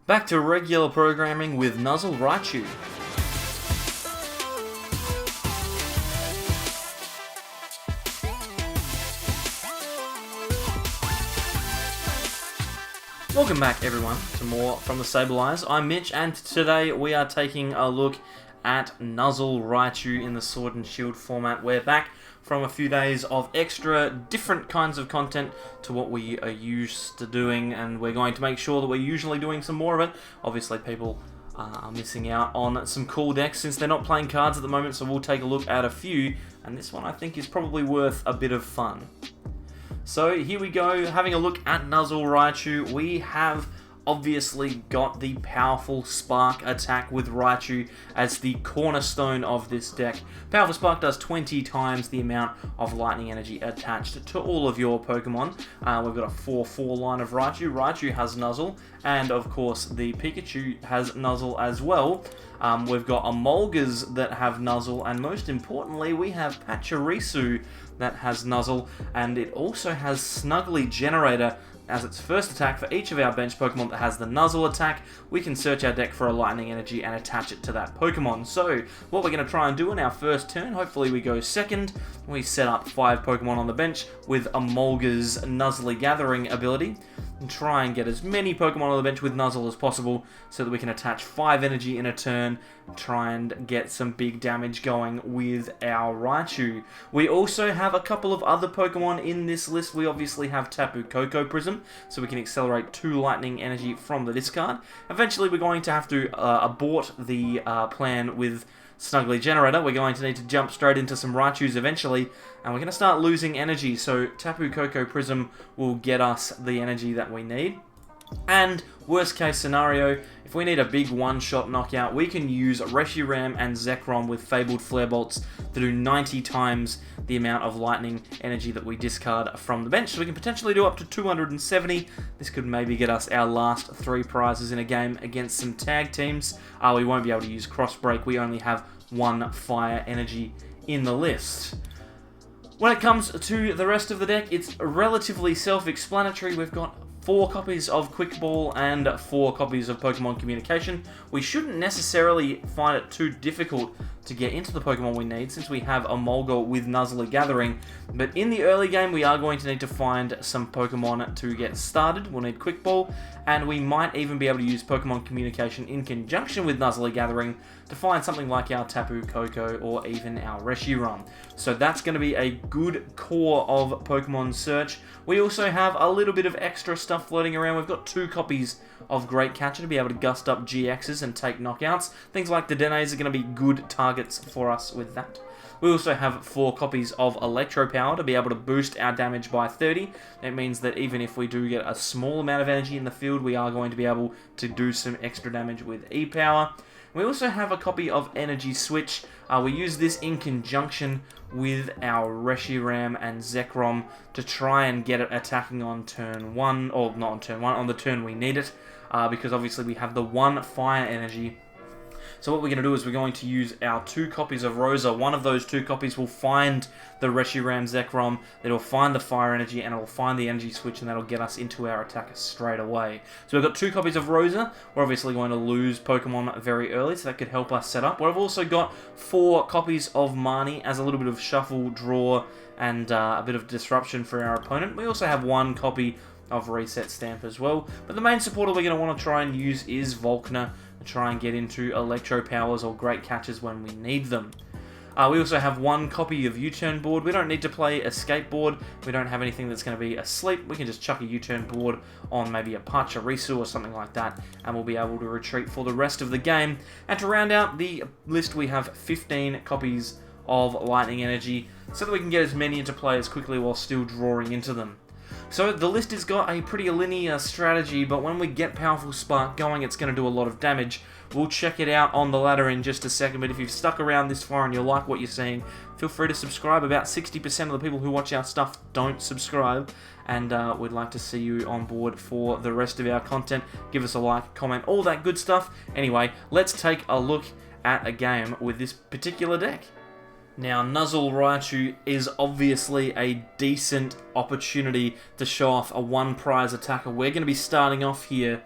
Back to regular programming with Nuzzle Raichu. Welcome back everyone to more from the Sableyes. I'm Mitch and today we are taking a look at Nuzzle Raichu in the Sword and Shield format. We're back from a few days of extra different kinds of content to what we are used to doing, and we're going to make sure that we're usually doing some more of it. Obviously people are missing out on some cool decks since they're not playing cards at the moment, so we'll take a look at a few, and this one I think is probably worth a bit of fun. So here we go, having a look at Nuzzle Raichu. We have obviously got the powerful Spark attack with Raichu as the cornerstone of this deck. Powerful Spark does 20 times the amount of lightning energy attached to all of your Pokemon. We've got a 4/4 line of Raichu. Raichu has Nuzzle, and of course the Pikachu has Nuzzle as well. We've got Emolgas that have Nuzzle, and most importantly we have Pachirisu that has Nuzzle, and it also has Snuggly Generator as its first attack. For each of our bench Pokemon that has the Nuzzle attack, we can search our deck for a lightning energy and attach it to that Pokemon. So what we're going to try and do in our first turn, hopefully we go second, we set up 5 Pokemon on the bench with Emolga's Nuzzly Gathering ability, and try and get as many Pokemon on the bench with Nuzzle as possible so that we can attach 5 energy in a turn, try and get some big damage going with our Raichu. We also have a couple of other Pokemon in this list. We obviously have Tapu Koko Prism, so we can accelerate 2 lightning energy from the discard. Eventually we're going to have to abort the plan with Snuggly Generator. We're going to need to jump straight into some Raichus eventually, and we're going to start losing energy, so Tapu Koko Prism will get us the energy that we need. And worst case scenario, if we need a big one-shot knockout, we can use Reshiram and Zekrom with Fabled Flare Bolts to do 90 times the amount of lightning energy that we discard from the bench. So we can potentially do up to 270. This could maybe get us our last 3 prizes in a game against some tag teams. We won't be able to use Cross Break. We only have 1 fire energy in the list. When it comes to the rest of the deck, it's relatively self-explanatory. We've got 4 copies of Quick Ball and 4 copies of Pokémon Communication. We shouldn't necessarily find it too difficult to get into the Pokemon we need since we have Emolga with Nuzzly Gathering, but in the early game we are going to need to find some Pokemon to get started. We'll need Quick Ball, and we might even be able to use Pokemon Communication in conjunction with Nuzzly Gathering to find something like our Tapu Koko or even our Reshiram. So that's going to be a good core of Pokemon search. We also have a little bit of extra stuff floating around. We've got 2 copies of Great Catcher to be able to gust up GXs and take knockouts. Things like the Denays are going to be good targets for us with that. We also have 4 copies of Electropower to be able to boost our damage by 30. It means that even if we do get a small amount of energy in the field, we are going to be able to do some extra damage with E-Power. We also have a copy of Energy Switch. We use this in conjunction with our Reshiram and Zekrom to try and get it attacking on turn 1, or not on turn 1, on the turn we need it, because obviously we have the 1 fire energy. So what we're going to do is we're going to use our 2 copies of Rosa. One of those 2 copies will find the Reshiram Zekrom, it'll find the fire energy, and it'll find the energy switch, and that'll get us into our attacker straight away. So we've got 2 copies of Rosa. We're obviously going to lose Pokemon very early, so that could help us set up. We've also got 4 copies of Marnie as a little bit of shuffle, draw, and a bit of disruption for our opponent. We also have 1 copy of Reset Stamp as well. But the main supporter we're going to want to try and use is Volkner, and try and get into Electropowers or Great Catchers when we need them. We also have 1 copy of U-Turn Board. We don't need to play Escape Board. We don't have anything that's going to be asleep. We can just chuck a U-Turn Board on maybe a Pachirisu or something like that, and we'll be able to retreat for the rest of the game. And to round out the list, we have 15 copies of Lightning Energy, so that we can get as many into play as quickly while still drawing into them. So the list has got a pretty linear strategy, but when we get Powerful Spark going, it's going to do a lot of damage. We'll check it out on the ladder in just a second, but if you've stuck around this far and you like what you're seeing, feel free to subscribe. About 60% of the people who watch our stuff don't subscribe, and we'd like to see you on board for the rest of our content. Give us a like, comment, all that good stuff. Anyway, let's take a look at a game with this particular deck. Now, Nuzzle Raichu is obviously a decent opportunity to show off a 1 prize attacker. We're going to be starting off here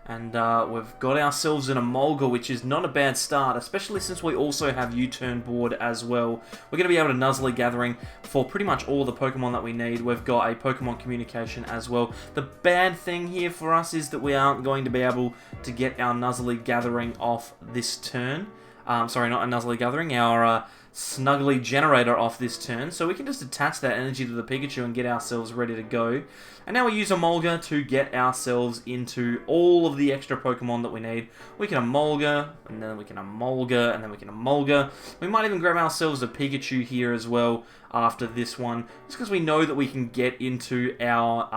And we've got ourselves an Emolga, which is not a bad start, especially since we also have U-Turn Board as well. We're going to be able to Nuzzly Gathering for pretty much all the Pokemon that we need. We've got a Pokemon Communication as well. The bad thing here for us is that we aren't going to be able to get our Nuzzly Gathering off this turn. Sorry, not a Nuzzly Gathering, our Snuggly generator off this turn, so we can just attach that energy to the Pikachu and get ourselves ready to go. And now we use Emolga to get ourselves into all of the extra Pokemon that we need. We can Emolga, and then we can Emolga, and then we can Emolga. We might even grab ourselves a Pikachu here as well after this one, just because we know that we can get into our,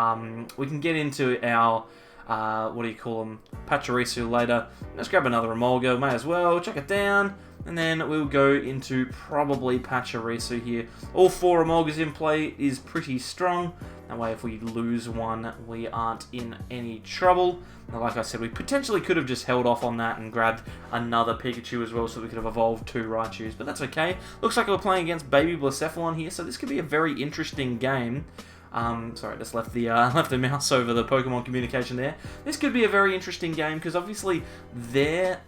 what do you call them, Pachirisu later. Let's grab another Emolga, may as well, chuck it down, and then we'll go into probably Pachirisu here. All 4 Emolgas in play is pretty strong. That way if we lose one, we aren't in any trouble. Now, like I said, we potentially could have just held off on that and grabbed another Pikachu as well, so we could have evolved 2 Raichus, but that's okay. Looks like we're playing against Baby Blacephalon here, so this could be a very interesting game. Sorry, I just left the mouse over the Pokemon Communication there. This could be a very interesting game because obviously they're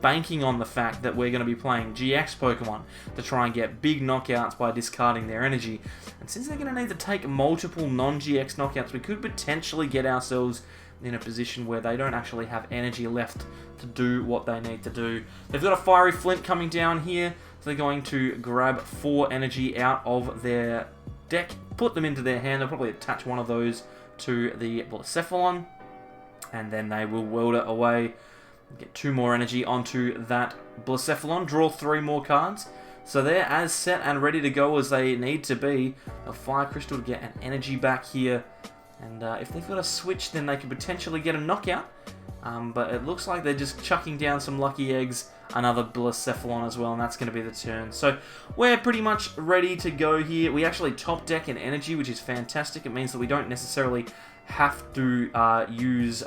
banking on the fact that we're going to be playing GX Pokemon to try and get big knockouts by discarding their energy. And since they're going to need to take multiple non-GX knockouts, we could potentially get ourselves in a position where they don't actually have energy left to do what they need to do. They've got a Fiery Flint coming down here, so they're going to grab 4 energy out of their deck, put them into their hand. They'll probably attach one of those to the Blacephalon, and then they will wield it away. Get 2 more energy onto that Blacephalon, draw 3 more cards. So they're as set and ready to go as they need to be. A Fire Crystal to get an energy back here. And if they've got a switch, then they could potentially get a knockout. But it looks like they're just chucking down some lucky eggs. Another Blacephalon as well, and that's going to be the turn. So we're pretty much ready to go here. We actually top deck an energy, which is fantastic. It means that we don't necessarily have to use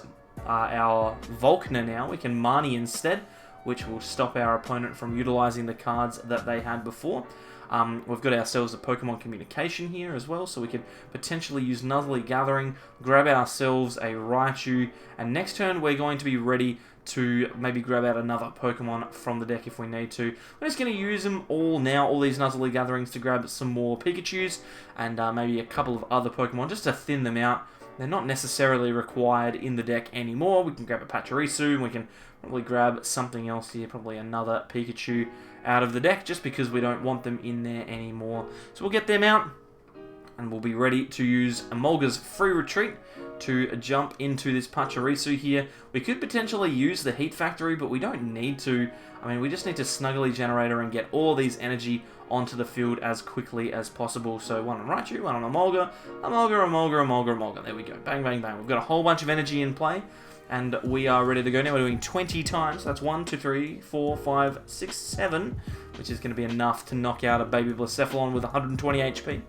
our Volkner now. We can Marnie instead, which will stop our opponent from utilizing the cards that they had before. We've got ourselves a Pokemon Communication here as well, so we could potentially use Nuzzly Gathering, grab ourselves a Raichu, and next turn we're going to be ready to maybe grab out another Pokemon from the deck if we need to. We're just going to use them all now, all these Nuzzly Gatherings, to grab some more Pikachus and maybe a couple of other Pokemon just to thin them out. They're not necessarily required in the deck anymore. We can grab a Pachirisu, and we can probably grab something else here, probably another Pikachu out of the deck, just because we don't want them in there anymore. So we'll get them out, and we'll be ready to use Emolga's Free Retreat to jump into this Pachirisu here. We could potentially use the Heat Factory, but we don't need to. I mean, we just need to Snuggly Generator and get all these energy onto the field as quickly as possible. So one on Raichu, one on Emolga, Emolga, Emolga, Emolga, Emolga. There we go. Bang, bang, bang. We've got a whole bunch of energy in play, and we are ready to go now. We're doing 20 times. That's 1, 2, 3, 4, 5, 6, 7, which is going to be enough to knock out a Baby Blacephalon with 120 HP.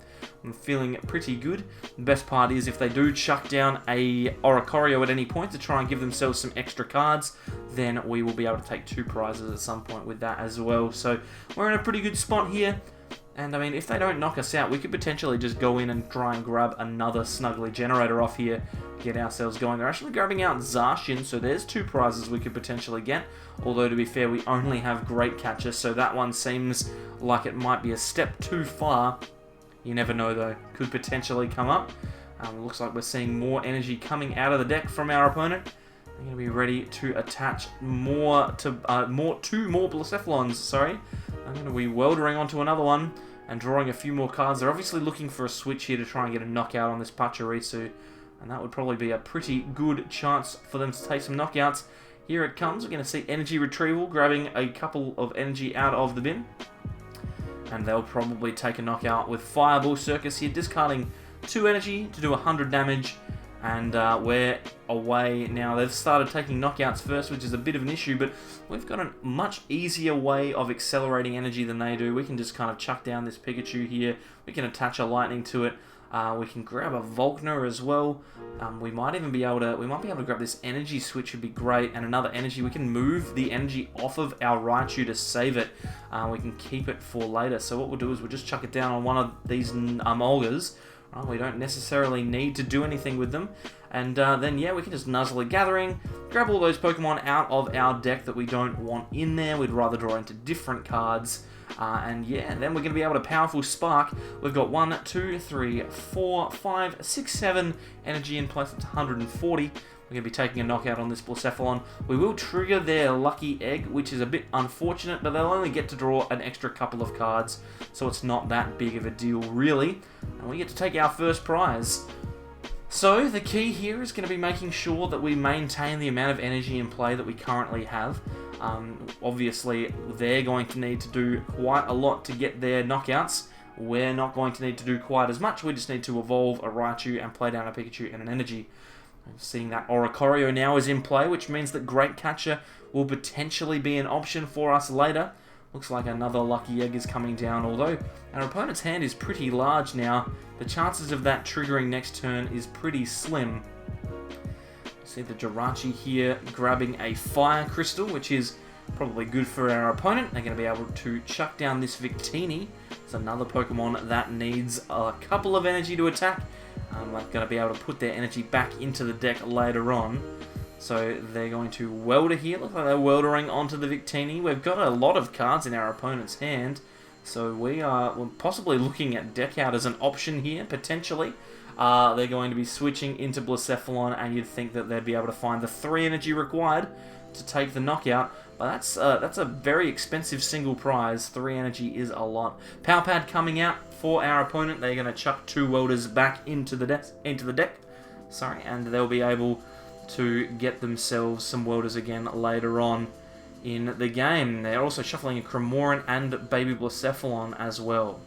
I'm feeling pretty good. The best part is if they do chuck down a Oricorio at any point to try and give themselves some extra cards, then we will be able to take 2 prizes at some point with that as well. So we're in a pretty good spot here. And I mean, if they don't knock us out, we could potentially just go in and try and grab another Snuggly Generator off here, get ourselves going. They're actually grabbing out Zacian, so there's 2 prizes we could potentially get. Although, to be fair, we only have Great Catcher, so that one seems like it might be a step too far. You never know, though. Could potentially come up. Looks like we're seeing more energy coming out of the deck from our opponent. They're going to be ready to attach two more Blacephalons, sorry. I'm going to be weldering onto another one and drawing a few more cards. They're obviously looking for a switch here to try and get a knockout on this Pachirisu, and that would probably be a pretty good chance for them to take some knockouts. Here it comes. We're going to see Energy Retrieval grabbing a couple of energy out of the bin, and they'll probably take a knockout with Fireball Circus here, discarding 2 energy to do 100 damage. And we're away now. They've started taking knockouts first, which is a bit of an issue, but we've got a much easier way of accelerating energy than they do. We can just kind of chuck down this Pikachu here. We can attach a lightning to it. We can grab a Volkner as well. We might be able to grab this energy switch, would be great, and another energy. We can move the energy off of our Raichu to save it. We can keep it for later. So what we'll do is we'll just chuck it down on one of these Emolgas. Right, we don't necessarily need to do anything with them. And then, yeah, we can just Nuzzle Gathering, grab all those Pokemon out of our deck that we don't want in there. We'd rather draw into different cards. And yeah, then we're going to be able to Powerful Spark. We've got 1, 2, 3, 4, 5, 6, 7 energy in place. That's 140. We're going to be taking a knockout on this Blacephalon. We will trigger their Lucky Egg, which is a bit unfortunate, but they'll only get to draw an extra couple of cards, so it's not that big of a deal, really. And we get to take our first prize. So the key here is going to be making sure that we maintain the amount of energy in play that we currently have. Obviously, they're going to need to do quite a lot to get their knockouts. We're not going to need to do quite as much. We just need to evolve a Raichu and play down a Pikachu and an Energy. I'm seeing that Oricorio now is in play, which means that Great Catcher will potentially be an option for us later. Looks like another Lucky Egg is coming down, although our opponent's hand is pretty large now. The chances of that triggering next turn is pretty slim. See the Jirachi here grabbing a Fire Crystal, which is probably good for our opponent. They're going to be able to chuck down this Victini. It's another Pokemon that needs a couple of energy to attack. They're going to be able to put their energy back into the deck later on. So they're going to Welder here. Looks like they're Weldering onto the Victini. We've got a lot of cards in our opponent's hand. So we're possibly looking at Deck Out as an option here, potentially. They're going to be switching into Blacephalon, and you'd think that they'd be able to find the 3 energy required to take the knockout. But that's a very expensive single prize. 3 energy is a lot. Power Pad coming out for our opponent. They're going to chuck 2 Welders back into the deck. Sorry, and they'll be able to get themselves some Welders again later on in the game. They're also shuffling a Cramoran and Baby Blacephalon as well.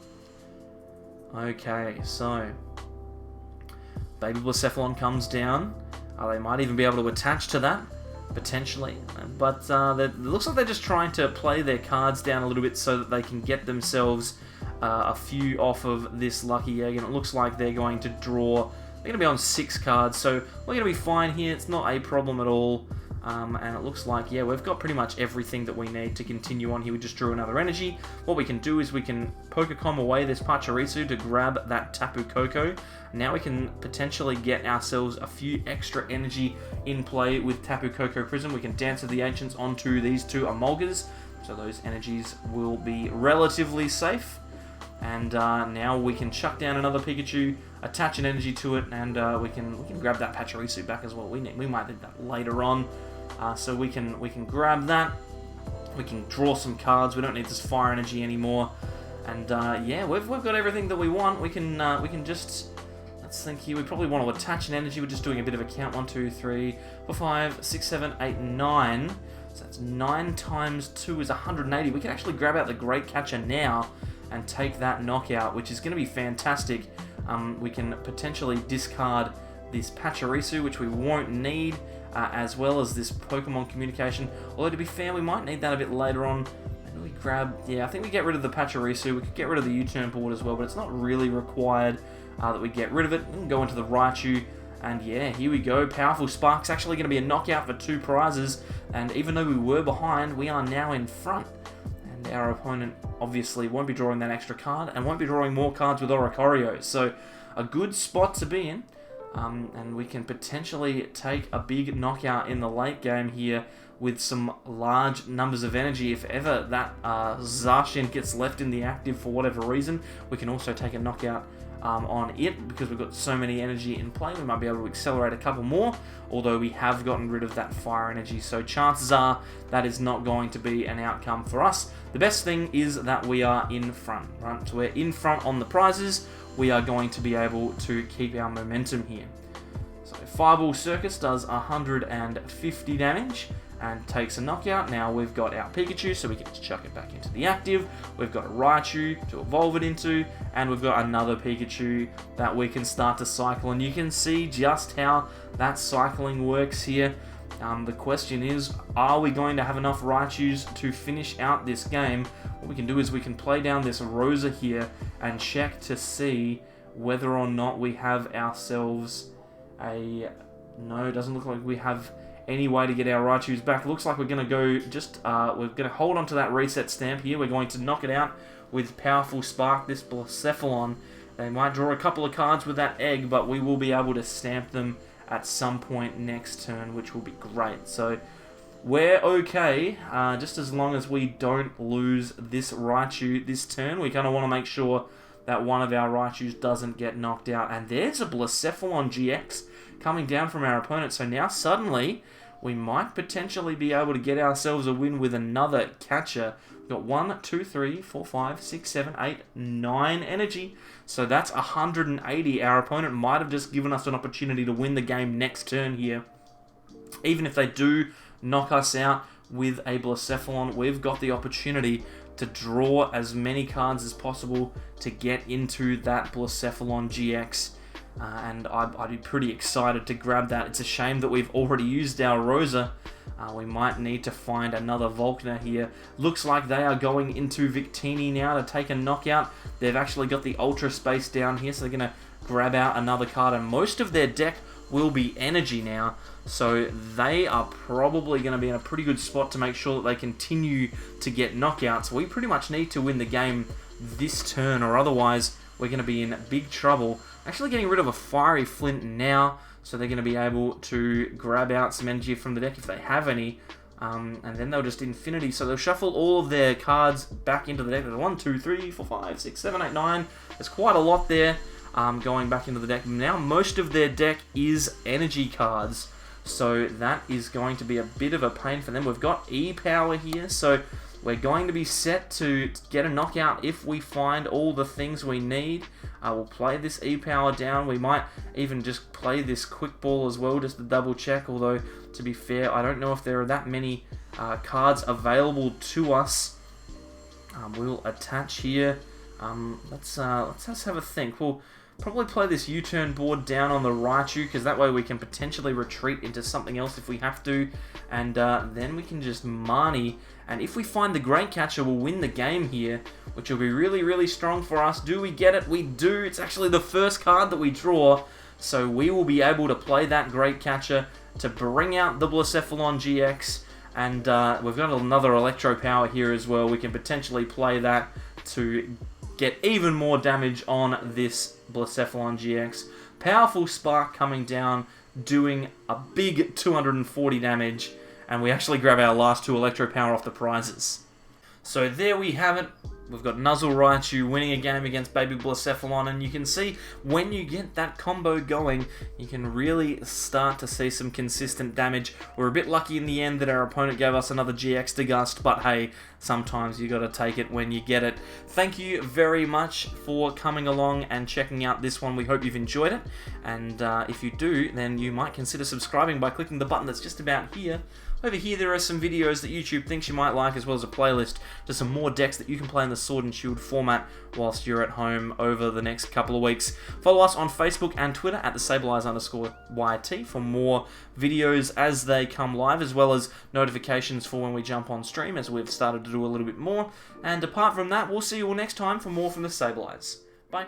Okay, so Baby Blacephalon comes down. They might even be able to attach to that, potentially. But it looks like they're just trying to play their cards down a little bit so that they can get themselves a few off of this Lucky Egg. And it looks like they're going to draw... They're going to be on 6 cards, so we're going to be fine here. It's not a problem at all. And it looks like, yeah, we've got pretty much everything that we need to continue on here. We just drew another energy. What we can do is we can Pokecom away this Pachirisu to grab that Tapu Koko. Now we can potentially get ourselves a few extra energy in play with Tapu Koko Prism. We can Dance of the Ancients onto these 2 Emolgas, so those energies will be relatively safe. And now we can chuck down another Pikachu, attach an energy to it, and we can grab that Pachirisu back as well. We might need that later on, so we can grab that. We can draw some cards. We don't need this fire energy anymore, and yeah, we've got everything that we want. We can just, let's think here. We probably want to attach an energy. We're just doing a bit of a count. 1, 2, 3, 4, 5, 6, 7, 8, 9. So that's 9 times 2 is 180. We can actually grab out the Great Catcher now and take that knockout, which is going to be fantastic. We can potentially discard this Pachirisu, which we won't need, as well as this Pokemon Communication. Although, to be fair, we might need that a bit later on. Maybe we grab... Yeah, I think we get rid of the Pachirisu. We could get rid of the U-Turn Board as well, but it's not really required that we get rid of it. We can go into the Raichu, and yeah, here we go. Powerful Spark's actually going to be a knockout for 2 prizes, and even though we were behind, we are now in front. Our opponent obviously won't be drawing that extra card and won't be drawing more cards with Oricorio. So a good spot to be in. And we can potentially take a big knockout in the late game here with some large numbers of energy. If ever that Zacian gets left in the active for whatever reason, we can also take a knockout on it, because we've got so many energy in play. We might be able to accelerate a couple more, although we have gotten rid of that fire energy, so chances are that is not going to be an outcome for us. The best thing is that we are in front, right? So we're in front on the prizes. We are going to be able to keep our momentum here. So Fireball Circus does 150 damage and takes a knockout. Now we've got our Pikachu, so we can chuck it back into the active. We've got a Raichu to evolve it into, and we've got another Pikachu that we can start to cycle. And you can see just how that cycling works here. The question is, are we going to have enough Raichus to finish out this game? What we can do is we can play down this Rosa here and check to see whether or not we have ourselves a... No, it doesn't look like we have any way to get our Raichus back. It looks like we're going to go just... we're going to hold on to that reset stamp here. We're going to knock it out with Powerful Spark, this Blacephalon, They might draw a couple of cards with that egg, but we will be able to stamp them at some point next turn, which will be great. So we're okay, just as long as we don't lose this Raichu this turn. We kind of want to make sure that one of our Raichus doesn't get knocked out. And there's a Blacephalon GX coming down from our opponent. So now suddenly we might potentially be able to get ourselves a win with another catcher. We've got 1, 2, 3, 4, 5, 6, 7, 8, 9 energy. So that's 180. Our opponent might have just given us an opportunity to win the game next turn here. Even if they do knock us out with a Blacephalon, we've got the opportunity to draw as many cards as possible to get into that Blacephalon GX. And I'd be pretty excited to grab that. It's a shame that we've already used our Rosa. We might need to find another Volkner here. Looks like they are going into Victini now to take a knockout. They've actually got the Ultra Space down here, so they're going to grab out another card. And most of their deck will be energy now. So they are probably going to be in a pretty good spot to make sure that they continue to get knockouts. We pretty much need to win the game this turn, or otherwise we're going to be in big trouble. Actually getting rid of a Fiery Flint now, so they're going to be able to grab out some energy from the deck if they have any. And then they'll just Infinity. So they'll shuffle all of their cards back into the deck. There's 1, 2, 3, 4, 5, 6, 7, 8, 9. There's quite a lot there going back into the deck. Now most of their deck is energy cards. So that is going to be a bit of a pain for them. We've got E-Power here, so we're going to be set to get a knockout if we find all the things we need. We'll play this E-Power down. We might even just play this Quick Ball as well, just to double check. Although, to be fair, I don't know if there are that many cards available to us. We'll attach here. Let's just have a think. We'll probably play this U-Turn Board down on the Raichu, because that way we can potentially retreat into something else if we have to. And then we can just Marnie. And if we find the Great Catcher, we'll win the game here, which will be really, really strong for us. Do we get it? We do. It's actually the first card that we draw. So we will be able to play that Great Catcher to bring out the Blacephalon GX. And we've got another Electropower here as well. We can potentially play that to get even more damage on this Blacephalon GX. Powerful Spark coming down, doing a big 240 damage. And we actually grab our last 2 Electropower off the prizes. So there we have it. We've got Nuzzle Raichu winning a game against Baby Blacephalon, and you can see when you get that combo going, you can really start to see some consistent damage. We're a bit lucky in the end that our opponent gave us another GX to gust, but hey, sometimes you got to take it when you get it. Thank you very much for coming along and checking out this one. We hope you've enjoyed it, and if you do, then you might consider subscribing by clicking the button that's just about here. Over here there are some videos that YouTube thinks you might like, as well as a playlist to some more decks that you can play in the Sword and Shield format whilst you're at home over the next couple of weeks. Follow us on Facebook and Twitter at @thesableize_YT for more videos as they come live, as well as notifications for when we jump on stream, as we've started to do a little bit more. And apart from that, we'll see you all next time for more from the Sableize. Bye.